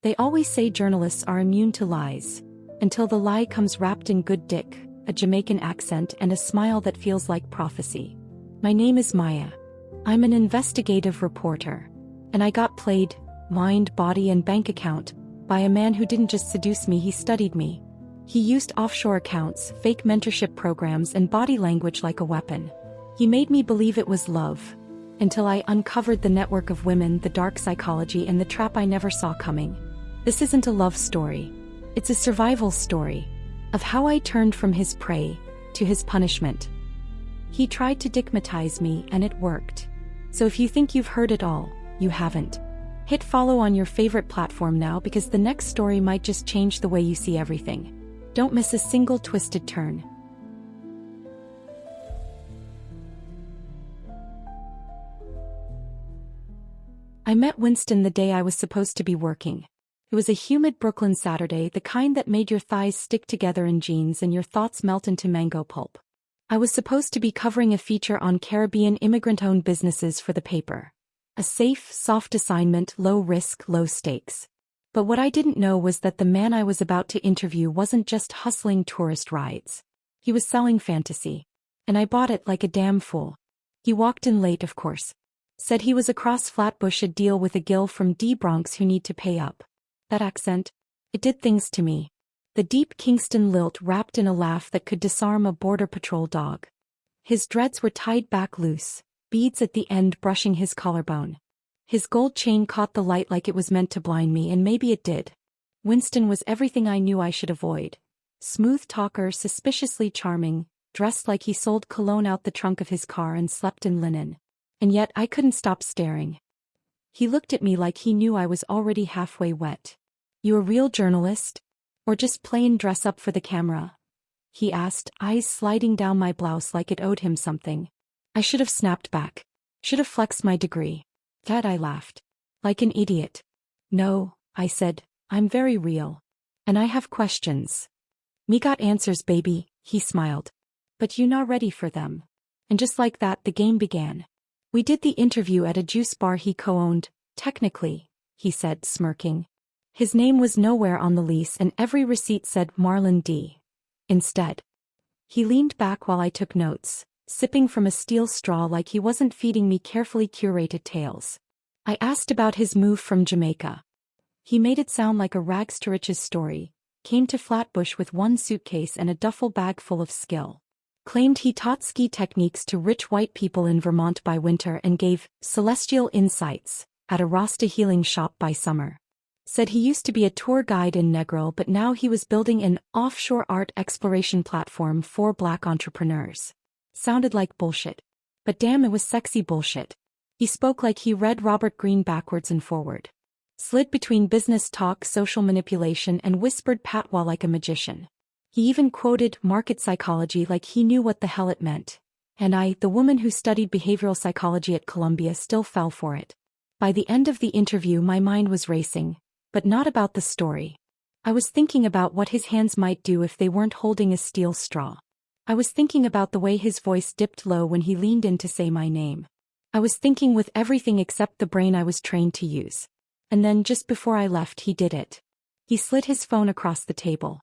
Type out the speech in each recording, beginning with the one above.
They always say journalists are immune to lies. Until the lie comes wrapped in good dick, a Jamaican accent and a smile that feels like prophecy. My name is Maya. I'm an investigative reporter. And I got played, mind, body and bank account, by a man who didn't just seduce me, he studied me. He used offshore accounts, fake mentorship programs and body language like a weapon. He made me believe it was love. Until I uncovered the network of women, the dark psychology and the trap I never saw coming. This isn't a love story. It's a survival story. Of how I turned from his prey to his punishment. He tried to dickmatize me and it worked. So if you think you've heard it all, you haven't. Hit follow on your favorite platform now because the next story might just change the way you see everything. Don't miss a single twisted turn. I met Winston the day I was supposed to be working. It was a humid Brooklyn Saturday, the kind that made your thighs stick together in jeans and your thoughts melt into mango pulp. I was supposed to be covering a feature on Caribbean immigrant-owned businesses for the paper. A safe, soft assignment, low risk, low stakes. But what I didn't know was that the man I was about to interview wasn't just hustling tourist rides. He was selling fantasy. And I bought it like a damn fool. He walked in late, of course. Said he was across Flatbush, a deal with a gill from D Bronx who need to pay up. That accent, it did things to me. The deep Kingston lilt wrapped in a laugh that could disarm a border patrol dog. His dreads were tied back loose, beads at the end brushing his collarbone. His gold chain caught the light like it was meant to blind me, and maybe it did. Winston was everything I knew I should avoid. Smooth talker, suspiciously charming, dressed like he sold cologne out the trunk of his car and slept in linen. And yet I couldn't stop staring. He looked at me like he knew I was already halfway wet. You a real journalist? Or just plain dress up for the camera? He asked, eyes sliding down my blouse like it owed him something. I should have snapped back. Should have flexed my degree. That I laughed. Like an idiot. No, I said, I'm very real. And I have questions. Me got answers, baby, he smiled. But you not ready for them. And just like that the game began. We did the interview at a juice bar he co-owned, technically, he said, smirking. His name was nowhere on the lease and every receipt said Marlon D. Instead. He leaned back while I took notes, sipping from a steel straw like he wasn't feeding me carefully curated tales. I asked about his move from Jamaica. He made it sound like a rags to riches story, came to Flatbush with one suitcase and a duffel bag full of skill. Claimed he taught ski techniques to rich white people in Vermont by winter and gave celestial insights at a Rasta healing shop by summer. Said he used to be a tour guide in Negril, but now he was building an offshore art exploration platform for Black entrepreneurs. Sounded like bullshit. But damn, it was sexy bullshit. He spoke like he read Robert Greene backwards and forward. Slid between business talk, social manipulation, and whispered patois like a magician. He even quoted market psychology like he knew what the hell it meant. And I, the woman who studied behavioral psychology at Columbia, still fell for it. By the end of the interview my mind was racing. But not about the story. I was thinking about what his hands might do if they weren't holding a steel straw. I was thinking about the way his voice dipped low when he leaned in to say my name. I was thinking with everything except the brain I was trained to use. And then just before I left he did it. He slid his phone across the table.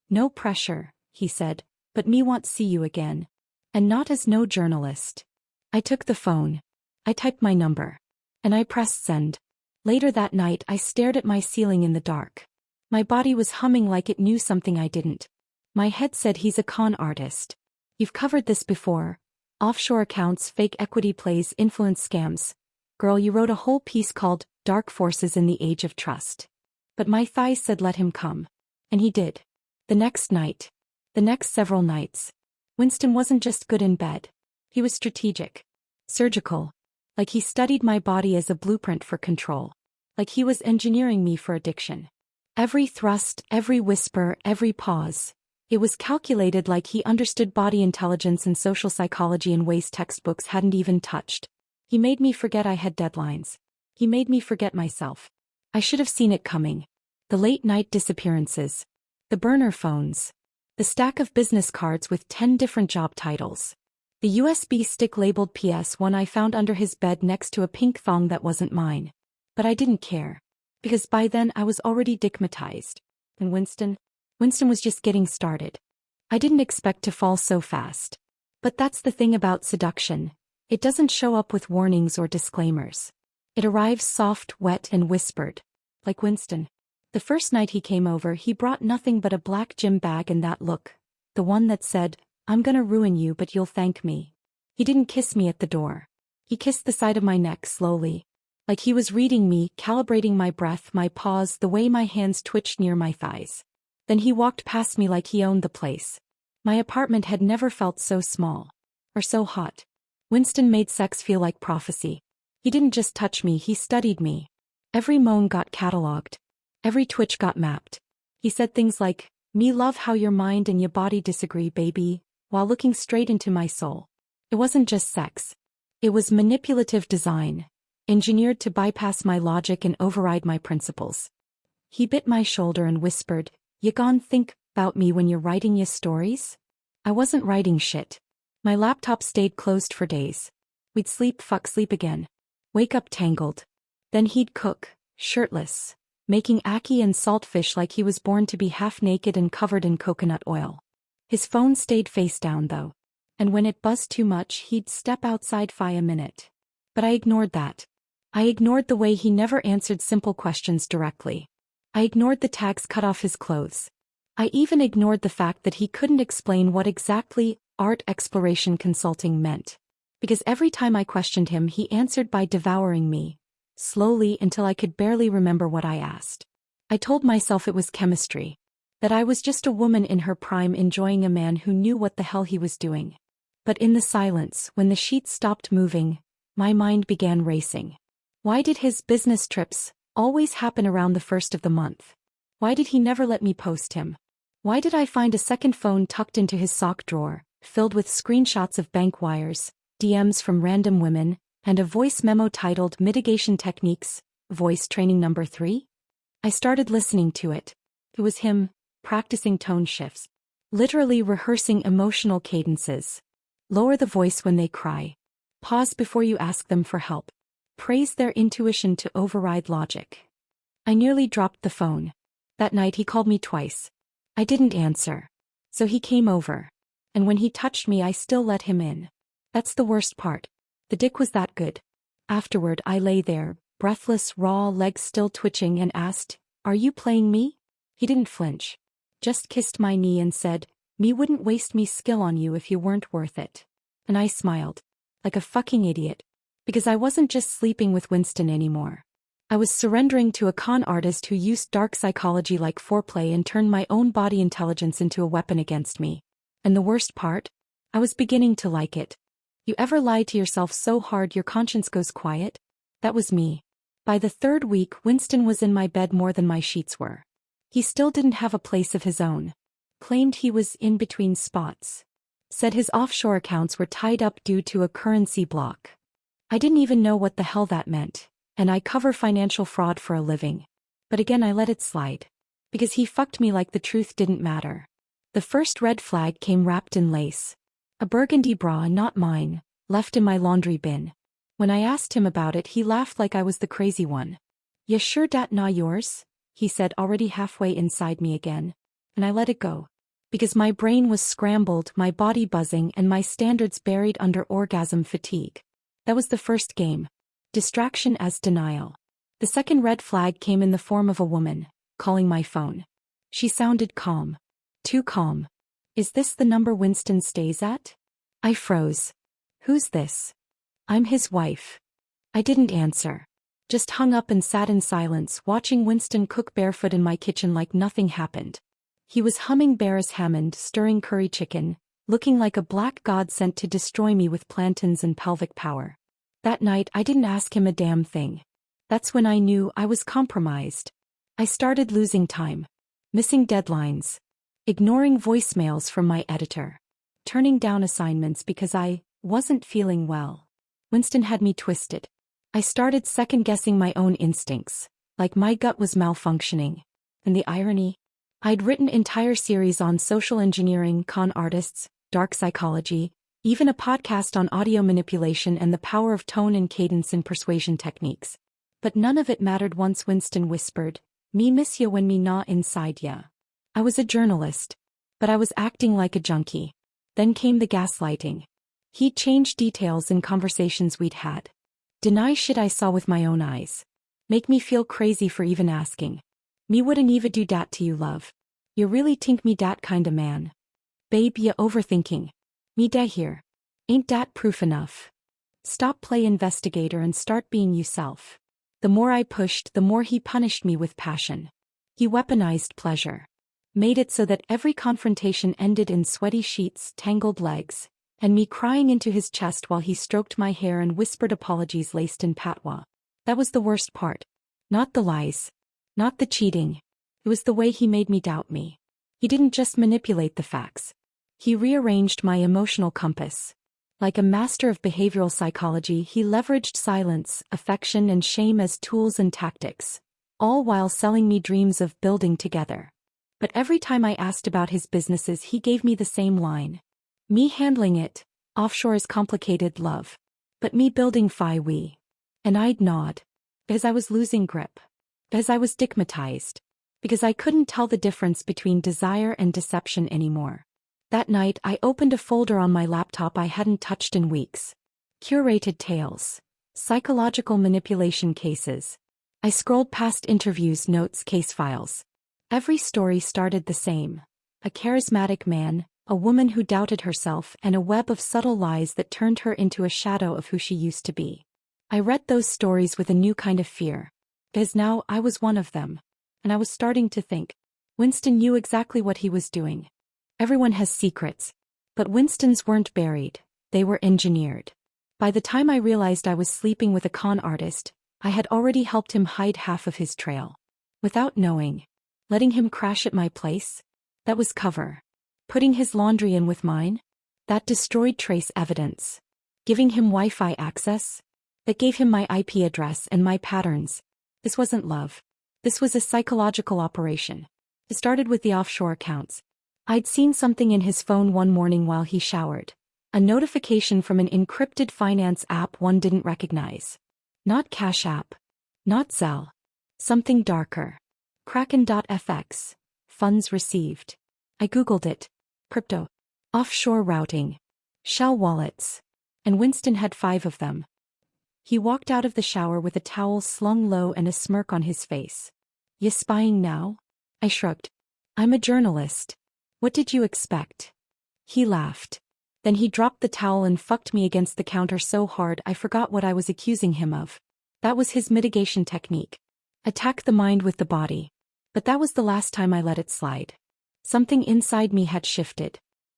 No pressure, he said, but me want see you again. And not as no journalist. I took the phone. I typed my number. And I pressed send. Later that night I stared at my ceiling in the dark. My body was humming like it knew something I didn't. My head said he's a con artist. You've covered this before. Offshore accounts, fake equity plays, influence scams. Girl, you wrote a whole piece called Dark Forces in the Age of Trust. But my thighs said let him come. And he did. The next night. The next several nights. Winston wasn't just good in bed. He was strategic. Surgical. Like he studied my body as a blueprint for control. Like he was engineering me for addiction. Every thrust, every whisper, every pause. It was calculated like he understood body intelligence and social psychology in ways textbooks hadn't even touched. He made me forget I had deadlines. He made me forget myself. I should have seen it coming. The late-night disappearances. The burner phones. The stack of business cards with 10 different job titles. The USB stick labeled PS1 I found under his bed next to a pink thong that wasn't mine. But I didn't care. because by then I was already dickmatized. And Winston was just getting started. I didn't expect to fall so fast. But that's the thing about seduction. It doesn't show up with warnings or disclaimers. It arrives soft, wet, and whispered. Like Winston. The first night he came over, he brought nothing but a black gym bag and that look. The one that said, "I'm gonna ruin you but you'll thank me." He didn't kiss me at the door. He kissed the side of my neck slowly. Like he was reading me, calibrating my breath, my pause, the way my hands twitched near my thighs. Then he walked past me like he owned the place. My apartment had never felt so small. Or so hot. Winston made sex feel like prophecy. He didn't just touch me, he studied me. Every moan got catalogued. Every twitch got mapped. He said things like, "Me love how your mind and your body disagree, baby," while looking straight into my soul. It wasn't just sex. It was manipulative design, engineered to bypass my logic and override my principles. He bit my shoulder and whispered, "You gon' think 'bout me when you're writing your stories?" I wasn't writing shit. My laptop stayed closed for days. We'd sleep, fuck, sleep again. Wake up tangled. Then he'd cook, shirtless, making ackee and saltfish like he was born to be half naked and covered in coconut oil. His phone stayed face down though. And when it buzzed too much, he'd step outside for a minute. But I ignored that. I ignored the way he never answered simple questions directly. I ignored the tags cut off his clothes. I even ignored the fact that he couldn't explain what exactly art exploration consulting meant. Because every time I questioned him, he answered by devouring me, slowly until I could barely remember what I asked. I told myself it was chemistry. That I was just a woman in her prime enjoying a man who knew what the hell he was doing. But in the silence, when the sheets stopped moving, my mind began racing. Why did his business trips always happen around the first of the month? Why did he never let me post him? Why did I find a second phone tucked into his sock drawer, filled with screenshots of bank wires, DMs from random women, and a voice memo titled "Mitigation Techniques, Voice Training Number 3? I started listening to it. It was him, practicing tone shifts. Literally rehearsing emotional cadences. Lower the voice when they cry. Pause before you ask them for help. Praise their intuition to override logic. I nearly dropped the phone. That night he called me twice. I didn't answer. So he came over. And when he touched me, I still let him in. That's the worst part. The dick was that good. Afterward, I lay there, breathless, raw, legs still twitching, and asked, "Are you playing me?" He didn't flinch. Just kissed my knee and said, "Me wouldn't waste me skill on you if you weren't worth it." And I smiled. Like a fucking idiot. Because I wasn't just sleeping with Winston anymore. I was surrendering to a con artist who used dark psychology like foreplay and turned my own body intelligence into a weapon against me. And the worst part? I was beginning to like it. You ever lie to yourself so hard your conscience goes quiet? That was me. By the third week, Winston was in my bed more than my sheets were. He still didn't have a place of his own. Claimed he was in between spots. Said his offshore accounts were tied up due to a currency block. I didn't even know what the hell that meant, and I cover financial fraud for a living. But again I let it slide. Because he fucked me like the truth didn't matter. The first red flag came wrapped in lace. A burgundy bra, not mine, left in my laundry bin. When I asked him about it, he laughed like I was the crazy one. "Ya sure dat not yours?" he said, already halfway inside me again. And I let it go. Because my brain was scrambled, my body buzzing, and my standards buried under orgasm fatigue. That was the first game. Distraction as denial. The second red flag came in the form of a woman, calling my phone. She sounded calm. Too calm. "Is this the number Winston stays at?" I froze. "Who's this?" "I'm his wife." I didn't answer. Just hung up and sat in silence, watching Winston cook barefoot in my kitchen like nothing happened. He was humming Beres Hammond, stirring curry chicken, looking like a black god sent to destroy me with plantains and pelvic power. That night I didn't ask him a damn thing. That's when I knew I was compromised. I started losing time. Missing deadlines. Ignoring voicemails from my editor. Turning down assignments because I wasn't feeling well. Winston had me twisted. I started second-guessing my own instincts, like my gut was malfunctioning. And the irony? I'd written entire series on social engineering, con artists, dark psychology, even a podcast on audio manipulation and the power of tone and cadence in persuasion techniques. But none of it mattered once Winston whispered, "Me miss ya when me not inside ya." I was a journalist, but I was acting like a junkie. Then came the gaslighting. He'd change details in conversations we'd had. Deny shit I saw with my own eyes. Make me feel crazy for even asking. Me wouldn't even do dat to you, love. You really think me dat kinda man? Babe, ya overthinking. Me da here. Ain't dat proof enough? Stop play investigator and start being yourself. The more I pushed, the more he punished me with passion. He weaponized pleasure. Made it so that every confrontation ended in sweaty sheets, tangled legs, and me crying into his chest while he stroked my hair and whispered apologies laced in patois. That was the worst part. Not the lies. Not the cheating. It was the way he made me doubt me. He didn't just manipulate the facts. He rearranged my emotional compass. Like a master of behavioral psychology, he leveraged silence, affection, and shame as tools and tactics, all while selling me dreams of building together. But every time I asked about his businesses, he gave me the same line. Me handling it, offshore is complicated, love. But me building we. And I'd nod. Because I was losing grip. Because I was dickmatized. Because I couldn't tell the difference between desire and deception anymore. That night, I opened a folder on my laptop I hadn't touched in weeks. Curated tales. Psychological manipulation cases. I scrolled past interviews, notes, case files. Every story started the same. A charismatic man, a woman who doubted herself, and a web of subtle lies that turned her into a shadow of who she used to be. I read those stories with a new kind of fear. Because now I was one of them. And I was starting to think. Winston knew exactly what he was doing. Everyone has secrets. But Winston's weren't buried, they were engineered. By the time I realized I was sleeping with a con artist, I had already helped him hide half of his trail. Without knowing. Letting him crash at my place? That was cover. Putting his laundry in with mine? That destroyed trace evidence. Giving him Wi-Fi access? That gave him my IP address and my patterns. This wasn't love. This was a psychological operation. It started with the offshore accounts. I'd seen something in his phone one morning while he showered. A notification from an encrypted finance app one didn't recognize. Not Cash App. Not Zelle. Something darker. Kraken.fx. Funds received. I googled it. Crypto. Offshore routing. Shell wallets. And Winston had 5 of them. He walked out of the shower with a towel slung low and a smirk on his face. "You spying now?" I shrugged. "I'm a journalist. What did you expect?" He laughed. Then he dropped the towel and fucked me against the counter so hard I forgot what I was accusing him of. That was his mitigation technique. Attack the mind with the body. But that was the last time I let it slide. Something inside me had shifted.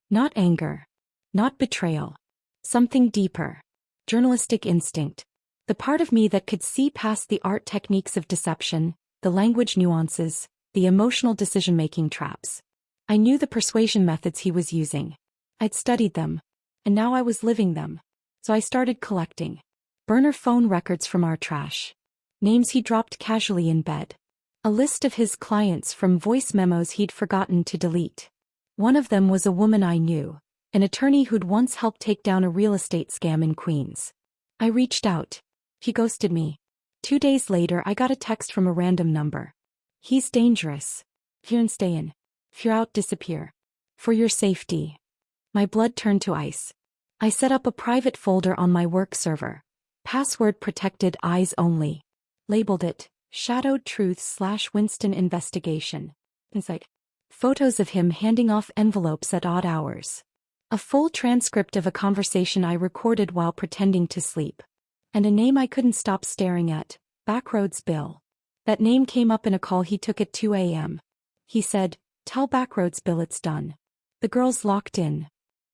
Not anger. Not betrayal. Something deeper. Journalistic instinct. The part of me that could see past the art techniques of deception, the language nuances, the emotional decision-making traps. I knew the persuasion methods he was using. I'd studied them. And now I was living them. So I started collecting. Burner phone records from our trash. Names he dropped casually in bed. A list of his clients from voice memos he'd forgotten to delete. One of them was a woman I knew, an attorney who'd once helped take down a real estate scam in Queens. I reached out. He ghosted me. 2 days later I got a text from a random number. "He's dangerous. If you're in, stay in. If you're out, disappear. For your safety." My blood turned to ice. I set up a private folder on my work server. Password protected, eyes only. Labeled it, Shadowed Truth/Winston Investigation. Inside. Photos of him handing off envelopes at odd hours. A full transcript of a conversation I recorded while pretending to sleep. And a name I couldn't stop staring at, Backroads Bill. That name came up in a call he took at 2 a.m. He said, "Tell Backroads Bill it's done." The girl's locked in.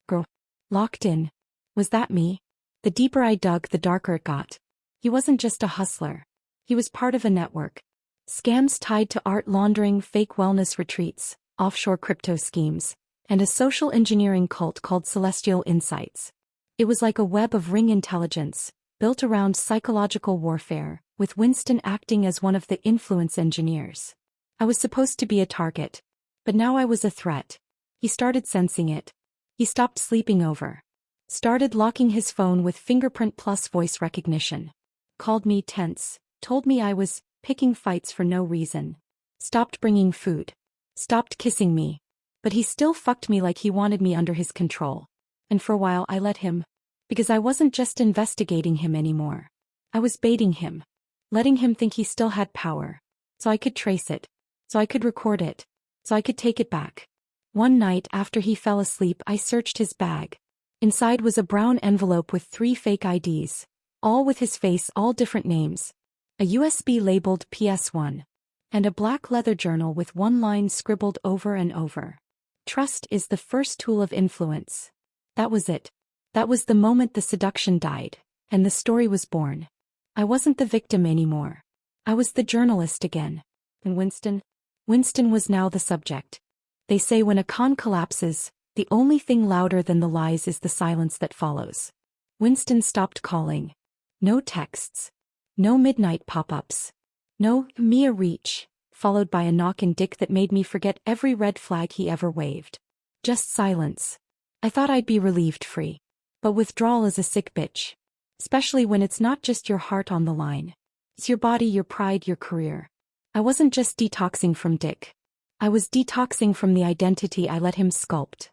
Girl. Locked in. Was that me? The deeper I dug, the darker it got. He wasn't just a hustler. He was part of a network. Scams tied to art laundering, fake wellness retreats, offshore crypto schemes, and a social engineering cult called Celestial Insights. It was like a web of ring intelligence, built around psychological warfare, with Winston acting as one of the influence engineers. I was supposed to be a target. But now I was a threat. He started sensing it. He stopped sleeping over. Started locking his phone with fingerprint plus voice recognition. Called me tense, told me I was picking fights for no reason, stopped bringing food, stopped kissing me. But he still fucked me like he wanted me under his control. And for a while I let him. Because I wasn't just investigating him anymore. I was baiting him. Letting him think he still had power. So I could trace it. So I could record it. So I could take it back. One night after he fell asleep, I searched his bag. Inside was a brown envelope with 3 fake IDs. All with his face, all different names. A USB labeled PS1. And a black leather journal with one line scribbled over and over. Trust is the first tool of influence. That was it. That was the moment the seduction died, and the story was born. I wasn't the victim anymore. I was the journalist again. And Winston was now the subject. They say when a con collapses, the only thing louder than the lies is the silence that follows. Winston stopped calling. No texts. No midnight pop-ups. No, Mia reach, followed by a knock and dick that made me forget every red flag he ever waved. Just silence. I thought I'd be relieved free. But withdrawal is a sick bitch. Especially when it's not just your heart on the line. It's your body, your pride, your career. I wasn't just detoxing from dick. I was detoxing from the identity I let him sculpt.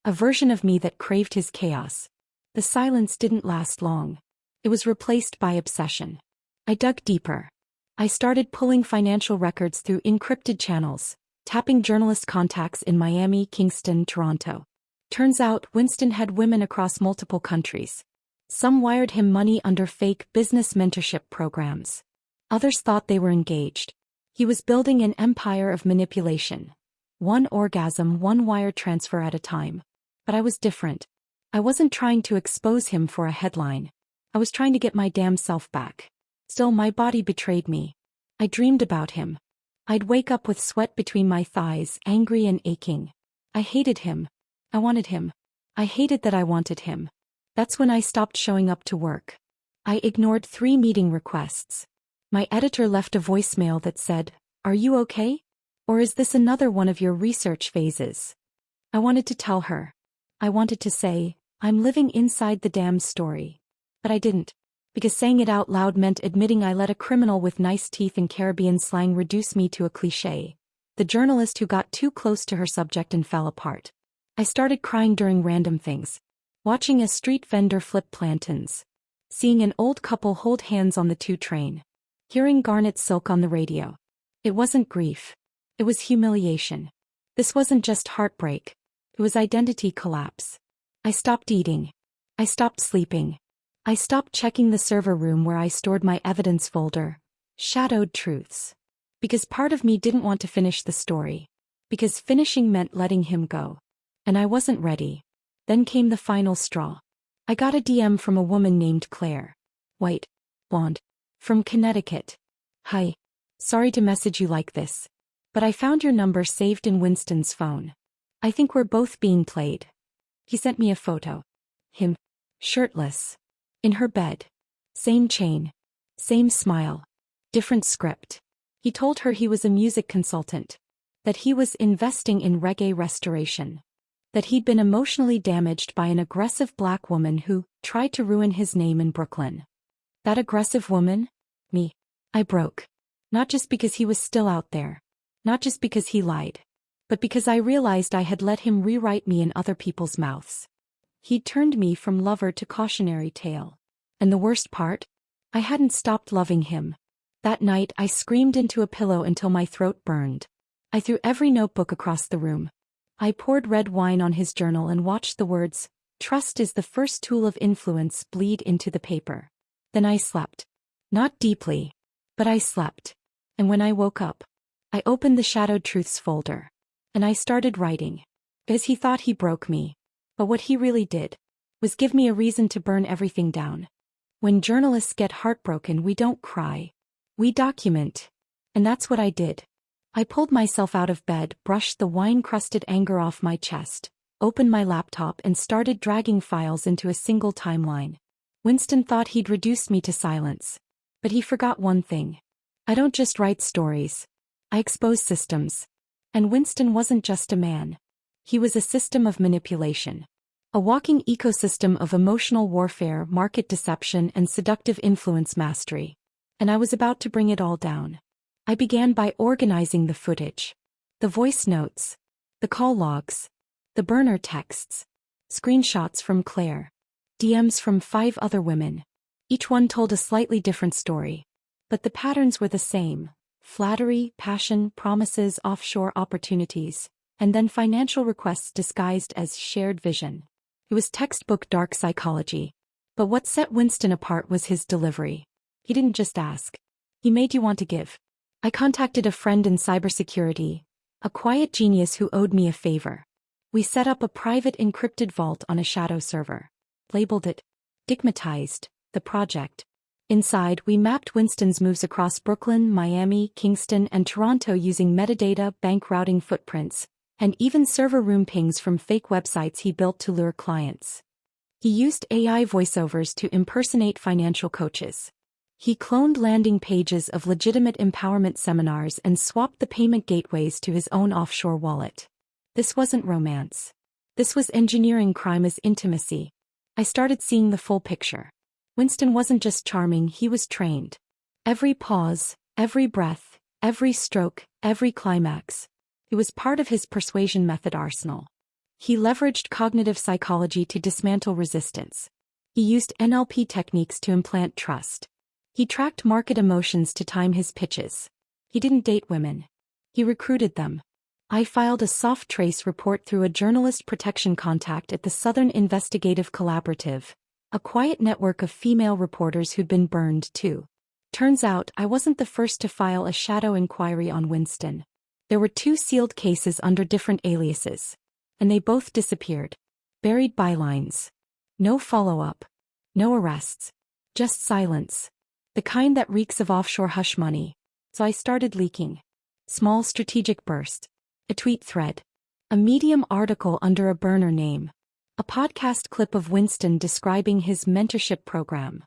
A version of me that craved his chaos. The silence didn't last long. It was replaced by obsession. I dug deeper. I started pulling financial records through encrypted channels, tapping journalist contacts in Miami, Kingston, Toronto. Turns out Winston had women across multiple countries. Some wired him money under fake business mentorship programs. Others thought they were engaged. He was building an empire of manipulation. One orgasm, one wire transfer at a time. But I was different. I wasn't trying to expose him for a headline. I was trying to get my damn self back. Still, my body betrayed me. I dreamed about him. I'd wake up with sweat between my thighs, angry and aching. I hated him. I wanted him. I hated that I wanted him. That's when I stopped showing up to work. I ignored 3 meeting requests. My editor left a voicemail that said, "Are you okay? Or is this another one of your research phases?" I wanted to tell her. I wanted to say, "I'm living inside the damn story." But I didn't. Because saying it out loud meant admitting I let a criminal with nice teeth and Caribbean slang reduce me to a cliché. The journalist who got too close to her subject and fell apart. I started crying during random things. Watching a street vendor flip plantains. Seeing an old couple hold hands on the 2 train. Hearing Garnet Silk on the radio. It wasn't grief. It was humiliation. This wasn't just heartbreak. It was identity collapse. I stopped eating. I stopped sleeping. I stopped checking the server room where I stored my evidence folder. Shadowed truths. Because part of me didn't want to finish the story. Because finishing meant letting him go. And I wasn't ready. Then came the final straw. I got a DM from a woman named Claire. White. Blonde. From Connecticut. "Hi. Sorry to message you like this. But I found your number saved in Winston's phone. I think we're both being played." He sent me a photo. Him. Shirtless. In her bed. Same chain. Same smile. Different script. He told her he was a music consultant. That he was investing in reggae restoration. That he'd been emotionally damaged by an aggressive black woman who tried to ruin his name in Brooklyn. That aggressive woman? Me. I broke. Not just because he was still out there. Not just because he lied. But because I realized I had let him rewrite me in other people's mouths. He'd turned me from lover to cautionary tale. And the worst part? I hadn't stopped loving him. That night I screamed into a pillow until my throat burned. I threw every notebook across the room. I poured red wine on his journal and watched the words, "Trust is the first tool of influence," bleed into the paper. Then I slept. Not deeply. But I slept. And when I woke up, I opened the Shadowed Truths folder. And I started writing. Because he thought he broke me. But what he really did was give me a reason to burn everything down. When journalists get heartbroken, we don't cry. We document. And that's what I did. I pulled myself out of bed, brushed the wine-crusted anger off my chest, opened my laptop and started dragging files into a single timeline. Winston thought he'd reduced me to silence. But he forgot one thing. I don't just write stories. I expose systems. And Winston wasn't just a man. He was a system of manipulation. A walking ecosystem of emotional warfare, market deception, and seductive influence mastery. and I was about to bring it all down. I began by organizing the footage. The voice notes, the call logs, the burner texts, screenshots from Claire, DMs from 5 other women. Each one told a slightly different story. But the patterns were the same: flattery, passion, promises, offshore opportunities, and then financial requests disguised as shared vision. It was textbook dark psychology. But what set Winston apart was his delivery. He didn't just ask. He made you want to give. I contacted a friend in cybersecurity, a quiet genius who owed me a favor. We set up a private encrypted vault on a shadow server. Labeled it Dickmatized, the project. Inside, we mapped Winston's moves across Brooklyn, Miami, Kingston, and Toronto using metadata, bank routing footprints, and even server room pings from fake websites he built to lure clients. He used AI voiceovers to impersonate financial coaches. He cloned landing pages of legitimate empowerment seminars and swapped the payment gateways to his own offshore wallet. This wasn't romance. This was engineering crime as intimacy. I started seeing the full picture. Winston wasn't just charming, he was trained. Every pause, every breath, every stroke, every climax. It was part of his persuasion method arsenal. He leveraged cognitive psychology to dismantle resistance. He used NLP techniques to implant trust. He tracked market emotions to time his pitches. He didn't date women. He recruited them. I filed a soft trace report through a journalist protection contact at the Southern Investigative Collaborative, a quiet network of female reporters who'd been burned too. Turns out I wasn't the first to file a shadow inquiry on Winston. There were 2 sealed cases under different aliases. And they both disappeared. Buried bylines. No follow-up. No arrests. Just silence. The kind that reeks of offshore hush money. So I started leaking. Small strategic burst. A tweet thread. A Medium article under a burner name. A podcast clip of Winston describing his mentorship program.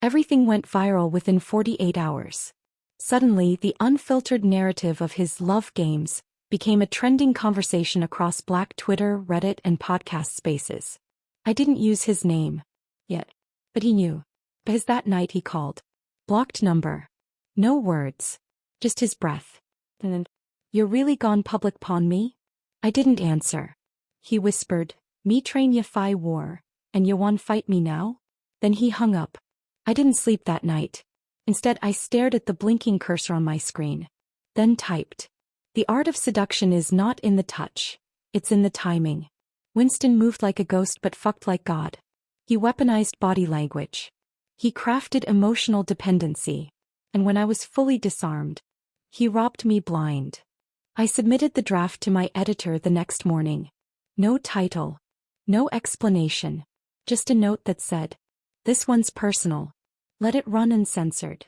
Everything went viral within 48 hours. Suddenly, the unfiltered narrative of his love games became a trending conversation across Black Twitter, Reddit, and podcast spaces. I didn't use his name yet, but he knew. Because that night he called. Blocked number. No words. Just his breath. And then, "You're really gone public pon me?" I didn't answer. He whispered, "Me train ya fi war, and ya wan fight me now?" Then he hung up. I didn't sleep that night. Instead, I stared at the blinking cursor on my screen. Then typed. The art of seduction is not in the touch. It's in the timing. Winston moved like a ghost but fucked like God. He weaponized body language. He crafted emotional dependency. And when I was fully disarmed, he robbed me blind. I submitted the draft to my editor the next morning. No title. No explanation. Just a note that said, "This one's personal. Let it run uncensored."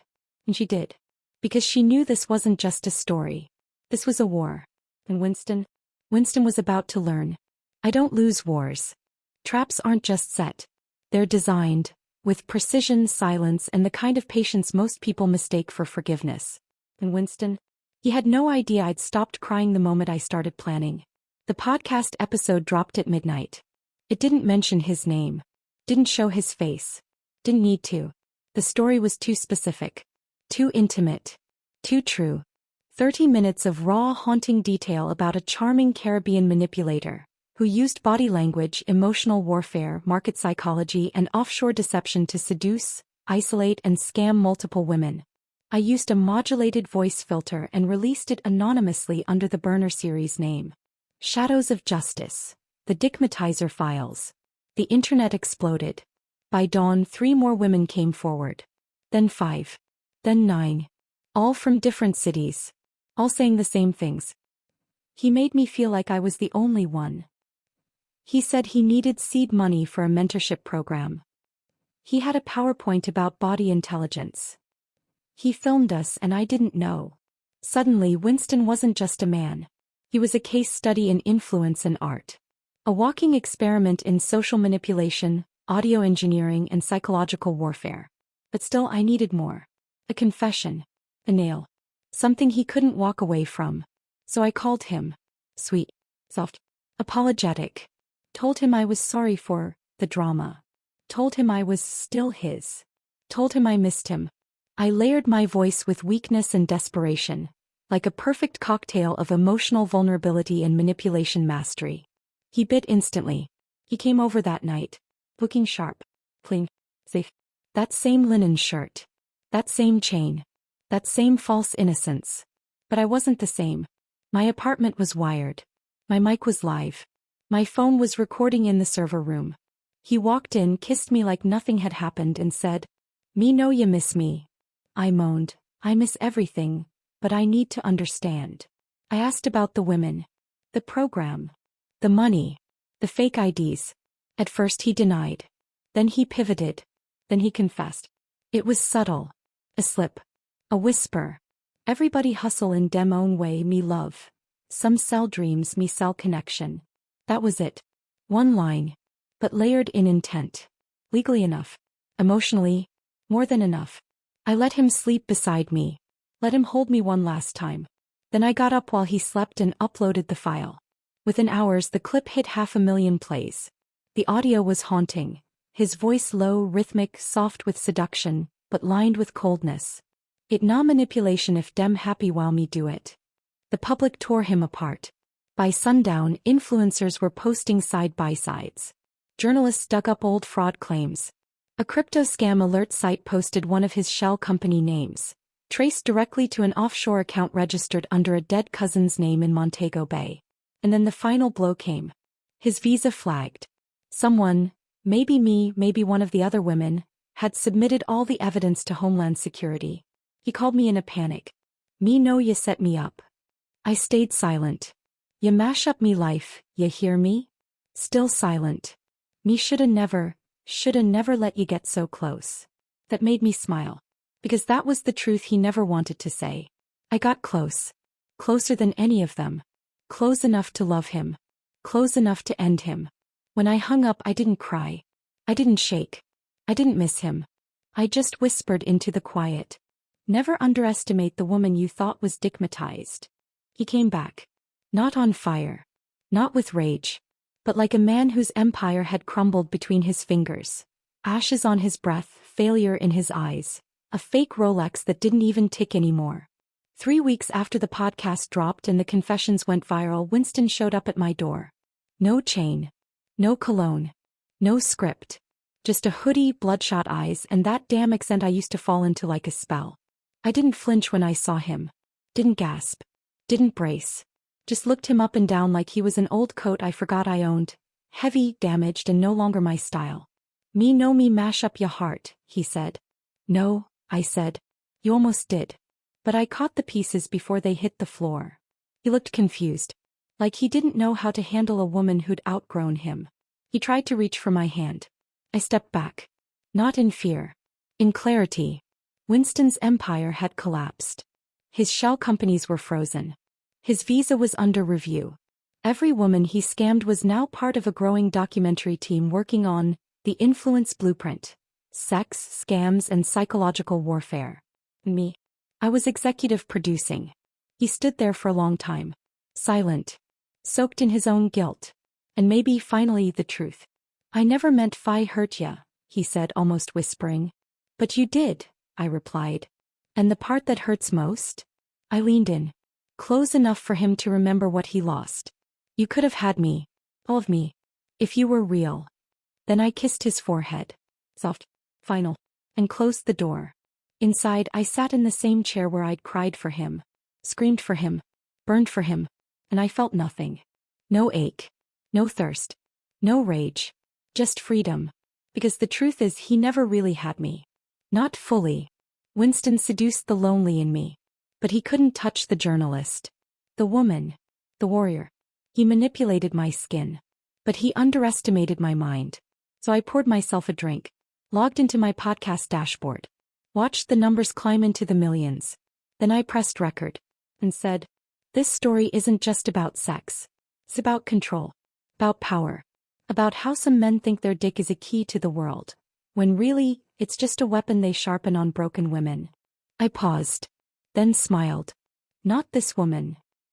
And she did. Because she knew this wasn't just a story. This was a war. And Winston was about to learn. I don't lose wars. Traps aren't just set. They're designed, with precision, silence, and the kind of patience most people mistake for forgiveness. And Winston? He had no idea I'd stopped crying the moment I started planning. The podcast episode dropped at midnight. It didn't mention his name. Didn't show his face. Didn't need to. The story was too specific. Too intimate. Too true. 30 minutes of raw, haunting detail about a charming Caribbean manipulator who used body language, emotional warfare, market psychology, and offshore deception to seduce, isolate, and scam multiple women. I used a modulated voice filter and released it anonymously under the burner series name. Shadows of Justice. The Dickmatizer Files. The internet exploded. By dawn, 3 more women came forward. Then 5. Then 9. All from different cities. All saying the same things. He made me feel like I was the only one. He said he needed seed money for a mentorship program. He had a PowerPoint about body intelligence. He filmed us and I didn't know. Suddenly, Winston wasn't just a man. He was a case study in influence and art. A walking experiment in social manipulation, audio engineering, and psychological warfare. But still, I needed more. A confession. A nail. Something he couldn't walk away from. So I called him. Sweet. Soft. Apologetic. Told him I was sorry for the drama. Told him I was still his. Told him I missed him. I layered my voice with weakness and desperation, like a perfect cocktail of emotional vulnerability and manipulation mastery. He bit instantly. He came over that night, looking sharp, clean, safe. That same linen shirt. That same chain. That same false innocence. But I wasn't the same. My apartment was wired. My mic was live. My phone was recording in the server room. He walked in, kissed me like nothing had happened and said, "Me know you miss me." I moaned, "I miss everything, but I need to understand." I asked about the women, the program, the money, the fake IDs. At first he denied. Then he pivoted. Then he confessed. It was subtle. A slip. A whisper. Everybody hustle in dem own way, me love. Some sell dreams, me sell connection. That was it. One line. But layered in intent. Legally enough. Emotionally, more than enough. I let him sleep beside me. Let him hold me one last time. Then I got up while he slept and uploaded the file. Within hours the clip hit 500,000 plays. The audio was haunting. His voice low, rhythmic, soft with seduction, but lined with coldness. It na manipulation if dem happy while me do it. The public tore him apart. By sundown, influencers were posting side-by-sides. Journalists dug up old fraud claims. A crypto scam alert site posted one of his shell company names, traced directly to an offshore account registered under a dead cousin's name in Montego Bay. And then the final blow came. His visa flagged. Someone, maybe me, maybe one of the other women, had submitted all the evidence to Homeland Security. He called me in a panic. "Me know you set me up." I stayed silent. "You mash up me life, you hear me?" Still silent. "Me shoulda never let you get so close." That made me smile. Because that was the truth he never wanted to say. I got close. Closer than any of them. Close enough to love him. Close enough to end him. When I hung up I didn't cry. I didn't shake. I didn't miss him. I just whispered into the quiet. Never underestimate the woman you thought was dickmatized. He came back. Not on fire. Not with rage. But like a man whose empire had crumbled between his fingers. Ashes on his breath, failure in his eyes. A fake Rolex that didn't even tick anymore. 3 weeks after the podcast dropped and the confessions went viral, Winston showed up at my door. No chain. No cologne. No script. Just a hoodie, bloodshot eyes, and that damn accent I used to fall into like a spell. I didn't flinch when I saw him. Didn't gasp. Didn't brace. Just looked him up and down like he was an old coat I forgot I owned. Heavy, damaged, and no longer my style. "Me know me mash up your heart," he said. "No," I said. "You almost did." But I caught the pieces before they hit the floor. He looked confused. Like he didn't know how to handle a woman who'd outgrown him. He tried to reach for my hand. I stepped back. Not in fear. In clarity. Winston's empire had collapsed. His shell companies were frozen. His visa was under review. Every woman he scammed was now part of a growing documentary team working on the influence blueprint. Sex, scams, and psychological warfare. Me. I was executive producing. He stood there for a long time. Silent. Soaked in his own guilt. And maybe finally the truth. "I never meant fi hurt ya," he said, almost whispering. "But you did," I replied. "And the part that hurts most?" I leaned in. Close enough for him to remember what he lost. "You could have had me. All of me. If you were real." Then I kissed his forehead. Soft. Final. And closed the door. Inside, I sat in the same chair where I'd cried for him. Screamed for him. Burned for him. And I felt nothing. No ache. No thirst. No rage. Just freedom. Because the truth is he never really had me. Not fully. Winston seduced the lonely in me. But he couldn't touch the journalist. The woman. The warrior. He manipulated my skin. But he underestimated my mind. So I poured myself a drink. Logged into my podcast dashboard. Watched the numbers climb into the millions. Then I pressed record. And said, "This story isn't just about sex. It's about control. About power. About how some men think their dick is a key to the world. When really, it's just a weapon they sharpen on broken women." I paused. Then smiled. Not this woman.